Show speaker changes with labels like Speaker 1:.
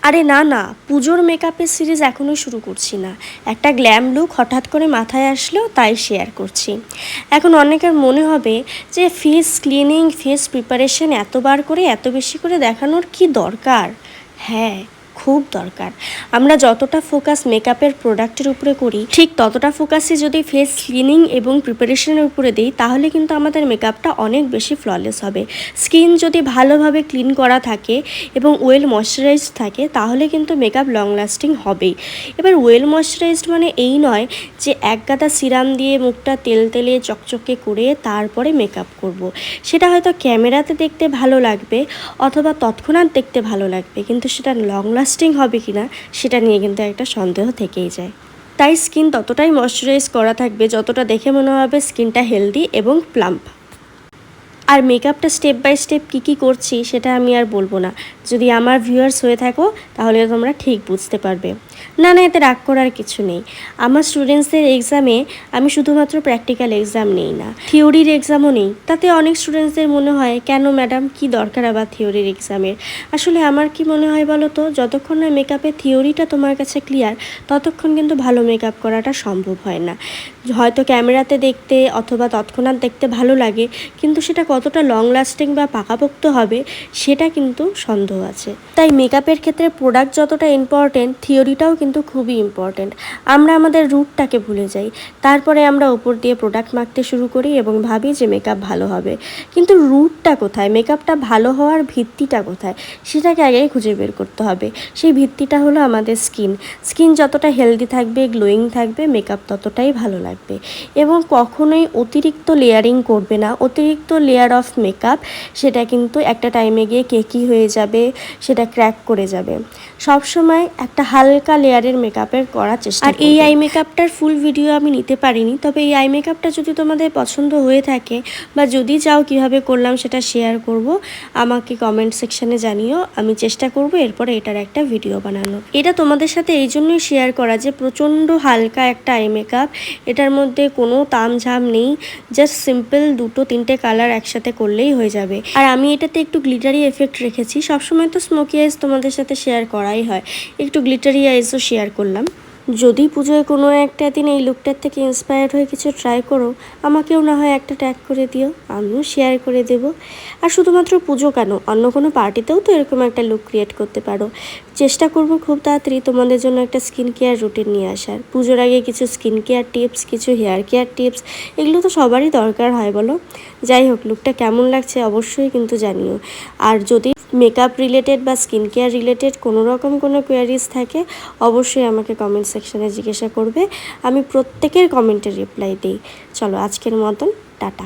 Speaker 1: আরে না না, পুজোর মেকআপের সিরিজ এখনই শুরু করছি না। একটা গ্ল্যাম লুক হঠাৎ করে মাথায় আসলো, তাই শেয়ার করছি। এখন অনেকের মনে হবে যে ফেস ক্লিনিং, ফেস প্রিপারেশন এতবার করে এত বেশি করে দেখানোর কি দরকার? হ্যাঁ, খুব দরকার। আমরা যতটা ফোকাস মেকআপের প্রোডাক্টের উপরে করি, ঠিক ততটা ফোকাসই যদি ফেস ক্লিনিং এবং প্রিপারেশনের উপরে দিই, তাহলে কিন্তু আমাদের মেকআপটা অনেক বেশি ফ্ললেস হবে। স্কিন যদি ভালোভাবে ক্লিন করা থাকে এবং ওয়েল ময়শ্চারাইজড থাকে, তাহলে কিন্তু মেকআপ লং লাস্টিং হবেই। এবার ওয়েল ময়শ্চারাইজড মানে এই নয় যে এক গাদা সিরাম দিয়ে মুখটা তেল তেলে চকচকে করে তারপরে মেকআপ করব। সেটা হয়তো ক্যামেরাতে দেখতে ভালো লাগবে অথবা তৎক্ষণাৎ দেখতে ভালো লাগবে, কিন্তু সেটা লং লাস্টিং হবে কি না সেটা নিয়ে কিন্তু একটা সন্দেহ থেকেই যায়। তাই স্কিন ততটাই ময়শ্চারাইজ করা থাকবে যতটা দেখে মনে হবে স্কিনটা হেলদি এবং প্লাম্প। আর মেকআপটা স্টেপ বাই স্টেপ কী করছি সেটা আমি আর বলবো না। যদি আমার ভিউয়ার্স হয়ে থাকো তাহলে তোমরা ঠিক বুঝতে পারবে। না না, এতে রাগ করার কিছু নেই। আমার স্টুডেন্টসদের এক্সামে আমি শুধুমাত্র প্র্যাকটিক্যাল এক্সাম নেই না, থিওরির এক্সামও নেই। তাতে অনেক স্টুডেন্টসদের মনে হয় কেন ম্যাডাম, কি দরকার আবার থিওরির এক্সামের? আসলে আমার কি মনে হয় বলো তো, যতক্ষণ না মেকআপের থিওরিটা তোমার কাছে ক্লিয়ার, ততক্ষণ কিন্তু ভালো মেকআপ করাটা সম্ভব হয় না। হয়তো ক্যামেরাতে দেখতে অথবা তৎক্ষণাৎ দেখতে ভালো লাগে, কিন্তু সেটা কতটা লং লাস্টিং বা পাকাপোক্ত হবে সেটা কিন্তু সন্দেহ আছে। তাই মেকআপের ক্ষেত্রে প্রোডাক্ট যতটা ইম্পর্টেন্ট, থিওরিটাও কিন্তু খুবই ইম্পর্টেন্ট। আমরা আমাদের রুটটাকে ভুলে যাই, তারপরে আমরা উপর দিয়ে প্রোডাক্ট মাখতে শুরু করি এবং ভাবি যে মেকআপ ভালো হবে। কিন্তু রুটটা কোথায়, মেকআপটা ভালো হওয়ার ভিত্তিটা কোথায়, সেটাকে আগে খুঁজে বের করতে হবে। সেই ভিত্তিটা হলো আমাদের স্কিন যতটা হেলদি থাকবে, গ্লোয়িং থাকবে, মেকআপ ততটাই ভালো লাগবে। এবং কখনোই অতিরিক্ত লেয়ারিং করবে না। অতিরিক্ত লেয়ার অফ মেকআপ সেটা কিন্তু একটা টাইমে গিয়ে কেকি হয়ে যাবে, সেটা ক্র্যাক করে যাবে। সবসময় একটা হালকা লেয়ারের মেকআপের করার চেষ্টা। আর এই আই মেকআপটার ফুল ভিডিও আমি নিতে পারিনি, তবে এই আই মেকআপটা যদি তোমাদের পছন্দ হয়ে থাকে বা যদি চাও কিভাবে করলাম সেটা শেয়ার করব, আমাকে কমেন্ট সেকশানে জানিও। আমি চেষ্টা করব এরপরে এটার একটা ভিডিও বানানো। এটা তোমাদের সাথে এই জন্যই শেয়ার করা যে প্রচণ্ড হালকা একটা আই মেকআপ, এটার মধ্যে কোনো তামঝাম নেই, জাস্ট সিম্পল 2-3টে কালার একসাথে করলেই হয়ে যাবে। আর আমি এটাতে একটু গ্লিটারি এফেক্ট রেখেছি। সবসময় তো স্মোকি আইস তোমাদের সাথে শেয়ার করাই হয়, একটু গ্লিটারি আইসও শেয়ার করলাম। যদি পুজোয় কোনো একটা দিন এই লুকটার থেকে ইন্সপায়ার্ড হয়ে কিছু ট্রাই করো, আমাকেও না হয় একটা ট্যাগ করে দিও, আমিও শেয়ার করে দেব। আর শুধুমাত্র পুজো কেন, অন্য কোনো পার্টিতেও তো এরকম একটা লুক ক্রিয়েট করতে পারো। চেষ্টা করব খুব তাড়াতাড়ি তোমাদের জন্য একটা স্কিন কেয়ার রুটিন নিয়ে আসার। পুজোর আগে কিছু স্কিন কেয়ার টিপস, কিছু হেয়ার কেয়ার টিপস, এগুলো তো সবারই দরকার হয় বলো। যাই হোক, লুকটা কেমন লাগছে অবশ্যই কিন্তু জানিও। আর যদি মেকআপ রিলেটেড বা স্কিন কেয়ার রিলেটেড কোনো রকম কোনো কোয়ারিজ থাকে, অবশ্যই আমাকে কমেন্ট সেকশানে জিজ্ঞাসা করবে। আমি প্রত্যেকের কমেন্টের রিপ্লাই দিই। চলো, আজকের মতন টাটা।